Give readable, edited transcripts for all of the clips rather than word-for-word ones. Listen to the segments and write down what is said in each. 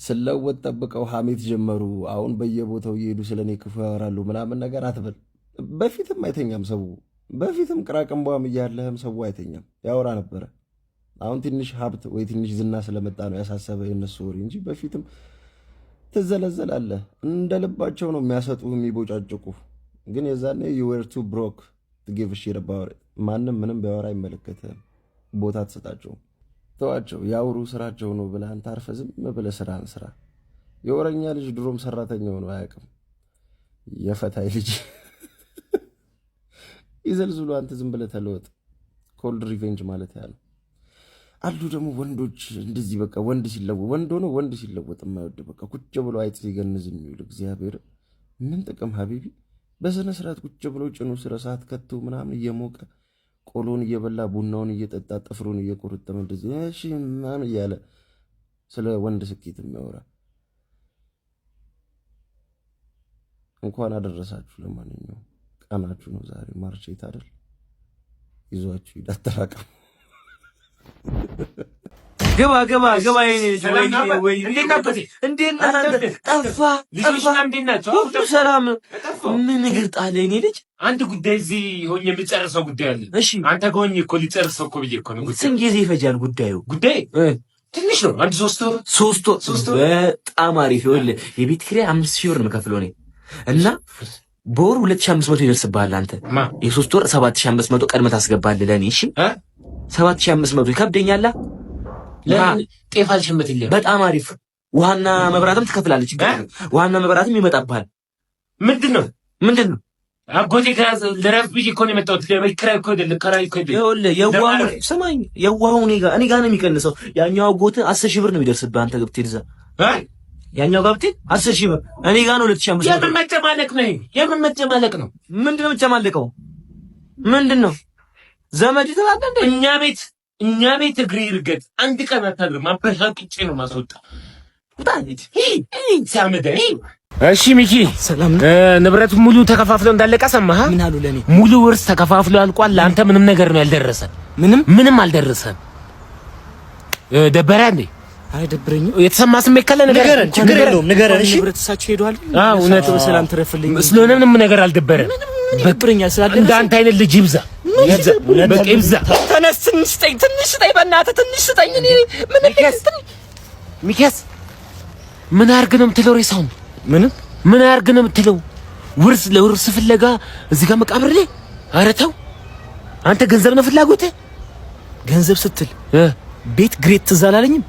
ስለወጥ ጠብቀው ሐሜት ጀመሩ። አሁን በየቦታው እየሄዱ ስለኔ ክፉ ያወራሉ ምናምን ነገር አትበል። በፊትም አይተኛም ሰው፣ በፊትም ቅራቅንቧም እያለህም ሰው አይተኛም ያወራ ነበረ። አሁን ትንሽ ሀብት ወይ ትንሽ ዝና ስለመጣ ነው ያሳሰበ የነሱ ወሬ እንጂ በፊትም ትዘለዘላለህ። እንደ ልባቸው ነው የሚያሰጡ የሚቦጫጭቁ። ግን የዛኔ you were too broke to give a shit about it። ማንም ምንም ቢያወራ አይመለከትህም፣ ቦታ ትሰጣቸው። ተዋቸው ያውሩ፣ ስራቸው ነው ብለህ አንተ አርፈህ ዝም ብለህ ስራህን ስራ። የወረኛ ልጅ ድሮም ሰራተኛው ነው አያውቅም። የፈታይ ልጅ ይዘልዝሉ፣ አንተ ዝም ብለህ ተለወጥ። ኮልድ ሪቬንጅ ማለት ያለው አሉ። ደግሞ ወንዶች እንደዚህ በቃ ወንድ ሲለወጥ ወንድ ሆኖ ወንድ ሲለወጥ የማይወድ በቃ ቁጭ ብሎ አይጥ ሲገንዝ የሚውል እግዚአብሔር ምን ጥቅም ሀቢቢ። በስነ ስርዓት ቁጭ ብሎ ጭኑ ስረ ሰዓት ከቶ ምናምን እየሞቀ ቆሎን እየበላ ቡናውን እየጠጣ ጥፍሩን እየቆረጠመ እንደዚህ እሺ ምናምን እያለ ስለ ወንድ ስኬት የሚያወራ እንኳን አደረሳችሁ። ለማንኛውም ቀናችሁ ነው ዛሬ ማርቼት አይደል? ይዟችሁ ይዳተራቀም ገባ ወይ እንዴት ጠፋ ሰላም ምን ነገር ጣለ እኔ ልጅ አንድ ጉዳይ እዚህ ሆኜ የምጨርሰው ጉዳይ አለ። እሺ አንተ ከሆኜ እኮ ሊጨርሰው እኮ ብዬ እኮ ነው። ስንት ጊዜ ይፈጃል ጉዳዩ? ጉዳይ ትንሽ ነው። አንድ 3 ወር። በጣም አሪፍ። ይኸውልህ የቤት ኪራይ 5000 ብር ነው የምከፍለው እኔ እና በወር 2500 ይደርስብሃል አንተ። የ3 ወር 7500 ቀድመህ ታስገባለህ ለኔ። እሺ 7500 ይከብደኛል። ጤፍ አልሸመትልኝ። በጣም አሪፍ። ውሃና መብራትም ትከፍላለች። ውሃና መብራትም ይመጣብሃል። ምንድን ነው አጎቴ ጋር ለረፍ ብዬ እኮ ነው የመጣሁት። ለኪራይ እኮ አይደለም ከራይ እኮ አይደለም። ይኸውልህ የዋሁ ስማኝ፣ የዋሁ እኔ ጋር ነው የሚቀንሰው። ያኛው አጎቴ 10000 ብር ነው የሚደርስብህ አንተ ገብተህ ይዛ ያኛው ገብተህ 10000 ብር እኔ ጋር ነው 2500። የምን መጨማለቅ ነው? ምንድነው የምትጨማለቀው? ምንድነው ዘመድ ትላለህ እንዴ? እኛ ቤት እግሬ ይርገጥ አንድ ቀን አታድርም። አበሻቅጬ ነው ማስወጣ። ወጣት ሲያመደ እሺ ሚኪ ሰላም ንብረቱ ሙሉ ተከፋፍሎ እንዳለቀ ሰማህ? ምን አሉ ለኔ? ሙሉ ውርስ ተከፋፍሎ አልቋል። ለአንተ ምንም ነገር ነው ያልደረሰ። ምንም አልደረሰም። ደበረ እንዴ? አይደብረኝ። የተሰማ ስሜት ካለ ንገረን። ችግር የለውም ንገረን። እሺ ንብረትሳቸው ሄዷል። እውነት በሰላም ትረፍልኝ። ስለሆነ ምንም ነገር አልደበረም። በቅርኛ ስላለ እንዳንተ አይነት ልጅ ይብዛ። በቅብዛ ተነስ፣ ትንሽ ስጠኝ በእናትህ ትንሽ ስጠኝ። እኔ ሚኪያስ ምን አድርግ ነው የምትለው? ሬሳውን ምን አድርግ ነው የምትለው? ለውርስ ፍለጋ እዚህ ጋር መቃብር ላይ። ኧረ ተው አንተ፣ ገንዘብ ነው ፍላጎትህ? ገንዘብ ስትል ቤት ግሬት ትዝ አላለኝም?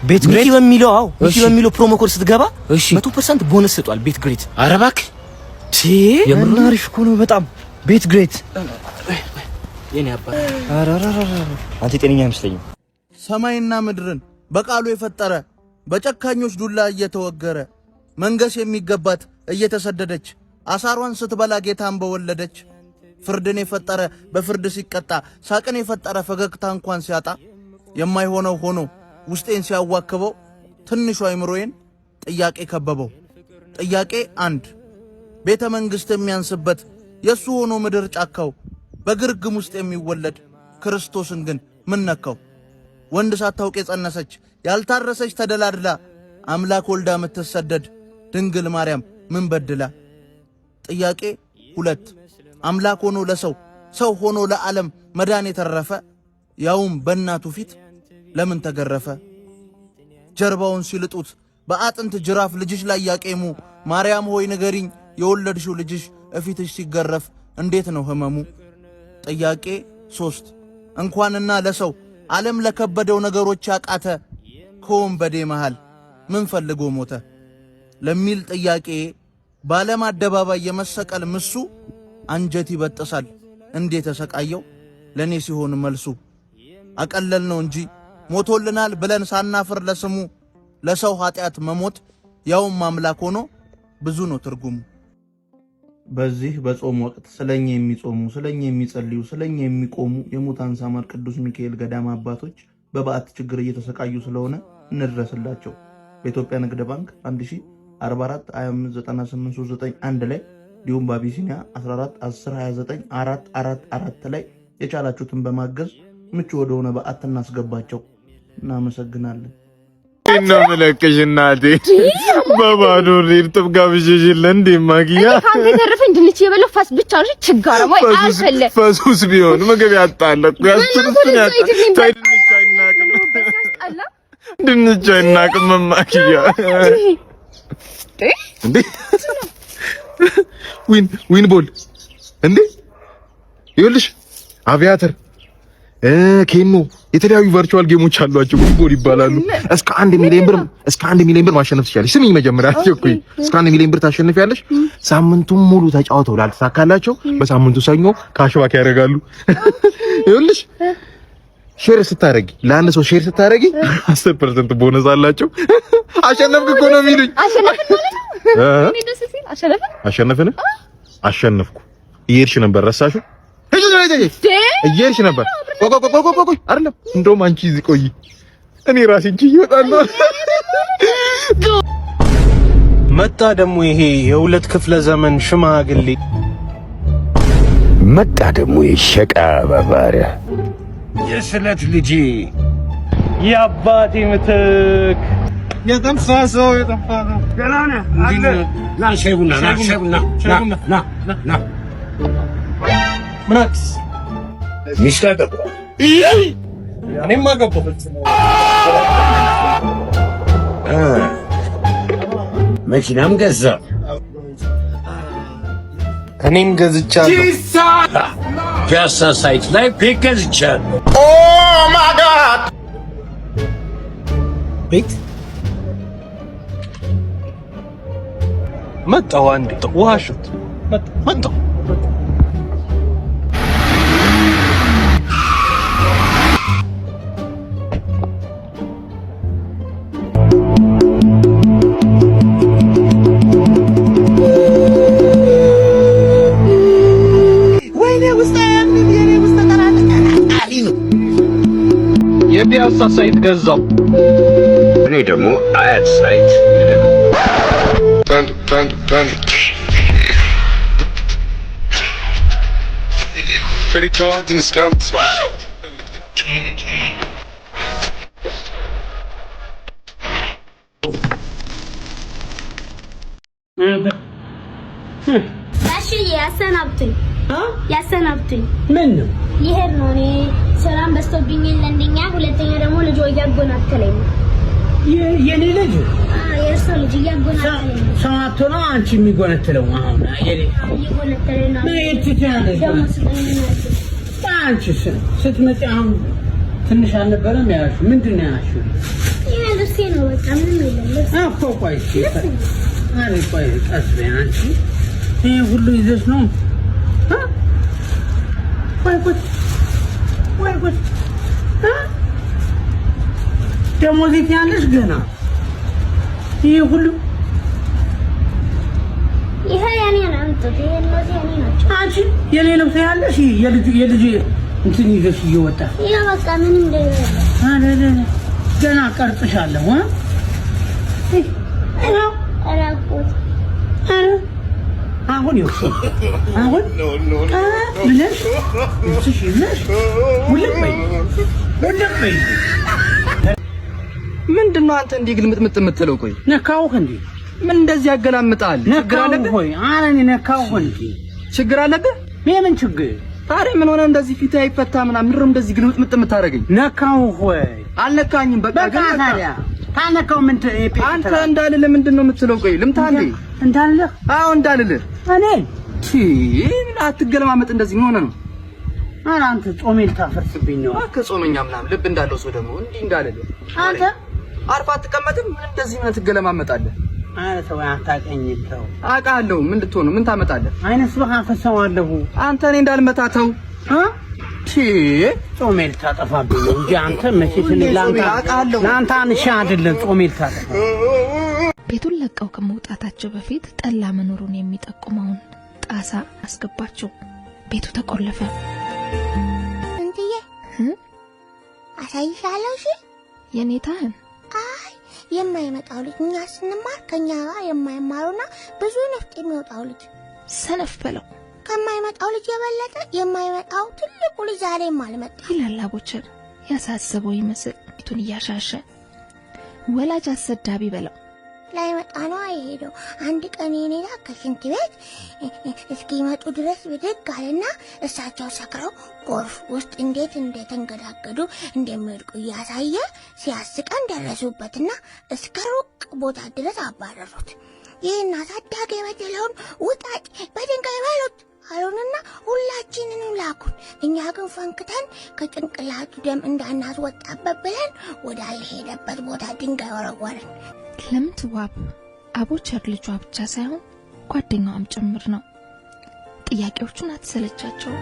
ቤት ግሬት በሚለው ፕሮሞ ኮድ ስትገባ 100% ቦነስ ሰጧል። ቤት ግሬት። ኧረ እባክህ የምር አሪፍ እኮ ነው በጣም። ቤት ግሬት የኔ አባት። አንተ ጤነኛ አይመስለኝም። ሰማይና ምድርን በቃሉ የፈጠረ በጨካኞች ዱላ እየተወገረ መንገስ የሚገባት እየተሰደደች አሳሯን ስትበላ ጌታን በወለደች ፍርድን የፈጠረ በፍርድ ሲቀጣ ሳቅን የፈጠረ ፈገግታ እንኳን ሲያጣ የማይሆነው ሆኖ ውስጤን ሲያዋክበው ትንሹ አይምሮዬን ጥያቄ ከበበው። ጥያቄ 1 ቤተ መንግሥት የሚያንስበት የሱ ሆኖ ምድር ጫካው በግርግም ውስጥ የሚወለድ ክርስቶስን ግን ምን ነካው? ወንድ ሳታውቅ የጸነሰች ያልታረሰች ተደላድላ አምላክ ወልዳ የምትሰደድ ድንግል ማርያም ምን በድላ? ጥያቄ 2 አምላክ ሆኖ ለሰው ሰው ሆኖ ለዓለም መዳን የተረፈ ያውም በእናቱ ፊት ለምን ተገረፈ? ጀርባውን ሲልጡት በአጥንት ጅራፍ ልጅሽ ላይ ያቄሙ ማርያም ሆይ ንገሪኝ የወለድሽው ልጅሽ እፊትሽ ሲገረፍ እንዴት ነው ህመሙ? ጥያቄ 3 እንኳንና ለሰው ዓለም ለከበደው ነገሮች ያቃተ ከወንበዴ መሃል ምን ፈልጎ ሞተ ለሚል ጥያቄ በዓለም አደባባይ የመሰቀል ምሱ አንጀት ይበጥሳል እንዴት ተሰቃየው ለኔ ሲሆን መልሱ። አቀለል ነው እንጂ ሞቶልናል ብለን ሳናፍር ለስሙ ለሰው ኃጢአት መሞት ያውም አምላክ ሆኖ ብዙ ነው ትርጉሙ። በዚህ በጾም ወቅት ስለኛ የሚጾሙ ስለኛ የሚጸልዩ ስለኛ የሚቆሙ የሙታን ሳማር ቅዱስ ሚካኤል ገዳም አባቶች በበዓት ችግር እየተሰቃዩ ስለሆነ እንድረስላቸው። በኢትዮጵያ ንግድ ባንክ 1044259839 ላይ እንዲሁም በአቢሲኒያ 1410294444 ላይ የቻላችሁትን በማገዝ ምቹ ወደሆነ በዓት እናስገባቸው። እናመሰግናለን። እንዴት ነው መለከሽ እናቴ በባዶ እርጥብ ጋብዥሽ ለእንዴ ማግያ ካንተ ተረፈ እንድንች የበለው ፋስ ብቻ ነው ችጋራ ወይ አልፈለ ፈሱስ ቢሆን ምግብ ያጣለቅ ያስተንተን ድንች አይናቅም ማግያ እንዴ ዊን ቦል እንዴ ይኸውልሽ አቪያተር ኬኖ የተለያዩ ቨርቹዋል ጌሞች አሏቸው ዊንቦል ይባላሉ እስከ 1 ሚሊዮን ብር ማሸነፍ ትችላለሽ ስሚኝ መጀመሪያ አትቸኩይ እስከ 1 ሚሊዮን ብር ታሸንፊያለሽ ሳምንቱን ሙሉ ተጫውተው ላልተሳካላቸው በሳምንቱ ሰኞ ካሽባክ ያደርጋሉ ይኸውልሽ ሼር ስታረጊ ለአንድ ሰው ሼር ስታረጊ 10% ቦነስ አላቸው አሸነፍክ እኮ ነው የሚሉኝ አሸነፍን አሸነፍኩ እየሄድሽ ነበር ረሳሽው እየሄድሽ ነበር ቆይ አይደለም እንደውም አንቺ እዚህ ቆይ እኔ ራሴ እንጂ ይወጣለሁ መጣ ደግሞ ይሄ የሁለት ክፍለ ዘመን ሽማግሌ መጣ ደግሞ የሸቃ ባባሪያ የስለት ልጅ የአባቴ ምትክ የተንሳሰው ገና ነህ ና ሻይ ቡና ና ምናክስ ሚስት አገባ እኔም አገባሁ መኪናም ገዛ እኔም ገዝቻለሁ ፒያሳ ሳይት ላይ ቤት ገዝቻለሁ ኦ ማይ ጋድ ቤት መጣሁ አንዴ ውሃ ሹት መጣሁ የፒያሳ ሳይት ገዛው እኔ ደግሞ አያት ሳይት ያሰናብቱኝ ምን ነው ይሄድ ነው እኔ ሰላም በስተብኝ ለእንደኛ ሁለተኛ ደግሞ ልጅ ያጎናተለኝ የኔ ልጅ የእርሶ ልጅ ያጎናተለኝ ሰማቶ ነው አንቺ የሚጎነተለው አሁን የኔ ይጎነተለኝ ነው ምን ትቻለሽ ደግሞ ስለኝ አንቺ ስትመጪ አሁን ትንሽ አልነበረም ያልሽ ምንድን ነው ያልሽው ይሄ ልብሴ ነው በቃ ምንም የለም እኮ ቆይ አሬ ቆይ ቀስ በይ አንቺ ይሄ ሁሉ ይዘሽ ነው ወይ ደግሞ እዚህ ያለሽ ገና ይሄ ሁሉ ይሄ የኔ ነው እንትን ይሄ እነዚህ የኔ ናቸው አንቺ የኔ ልብስ ያለሽ የልጅ እንትን ይዘሽ እየወጣ ይሄ በቃ ምንም እንደሌለ ገና ቀርጽሻለሁ አራቁት አሁን አሁን ብለሽ እሺ ነሽ ሁለበይ ምንድነው አንተ እንዲህ ግልምጥምጥ የምትለው? ቆይ ነካውህ እንዴ? ምን እንደዚህ ያገላምጣል? ችግር አለብህ ወይ? ኧረ እኔ ነካውህ እንዴ? ችግር አለብህ? ምን ችግር? ታዲያ ምን ሆነ እንደዚህ ፊት አይፈታ ምናምን ምንም እንደዚህ ግልምጥምጥ የምታደርገኝ? ነካውህ ወይ? አልነካኝም። በቃ ግን ታዲያ ታነካው ምን አንተ እንዳልልህ ምንድነው የምትለው? ቆይ ልምታ እንዴ? እንዳልልህ? አዎ እንዳልልህ። እኔ አትገለማመጥ እንደዚህ ምን ሆነ ነው? ኧረ አንተ ጾሜን ታፈርስብኝ ነው። ከጾመኛ ምናምን ልብ እንዳለው ሰው ደግሞ እንዲህ እንዳልልህ አንተ አርፋ አትቀመጥም? ምን እንደዚህ ምን ትገለማመጣለህ? ኧረ ተው አታውቀኝም። ተው አውቃለሁ። ምን ልትሆን ነው? ምን ታመጣለህ? አይነስ በካፈሰዋለሁ አንተ እኔ እንዳልመታተው ጾሜን ታጠፋብኝ ነው እንጂ አንተ መቼ ለአንተ አንሻ አይደለም ጾሜን ታጠፋ። ቤቱን ለቀው ከመውጣታቸው በፊት ጠላ መኖሩን የሚጠቁመውን ጣሳ አስገባቸው። ቤቱ ተቆለፈ። እንትዬ አሳይሻለሁ። እሺ የኔታህን አይ የማይመጣው ልጅ እኛ ስንማር ከኛ ጋር የማይማሩና ብዙ ነፍጥ የሚወጣው ልጅ ሰነፍ በለው። ከማይመጣው ልጅ የበለጠ የማይመጣው ትልቁ ልጅ ዛሬም አልመጣም ይላል አቦቸር ያሳሰበው ይመስል ቤቱን እያሻሸ። ወላጅ አሰዳቢ በለው። ላይ መጣ ነው አይሄደው። አንድ ቀን የኔታ ከሽንት ቤት እስኪመጡ ድረስ ብድግ አለና እሳቸው ሰክረው ጎርፍ ውስጥ እንዴት እንደተንገዳገዱ እንደሚወድቁ እያሳየ ሲያስቀን ደረሱበትና እስከ ሩቅ ቦታ ድረስ አባረሩት። ይህን አሳዳጊ የበደለውን ውጣጭ በድንጋይ በሉት አሉንና ሁላችንንም ላኩን። እኛ ግን ፈንክተን ከጭንቅላቱ ደም እንዳናስወጣበት ብለን ወዳልሄደበት ቦታ ድንጋይ ወረወርን። ለምትዋብ አቦቸር ልጇ ብቻ ሳይሆን ጓደኛዋም ጭምር ነው። ጥያቄዎቹን አትሰለቻቸው።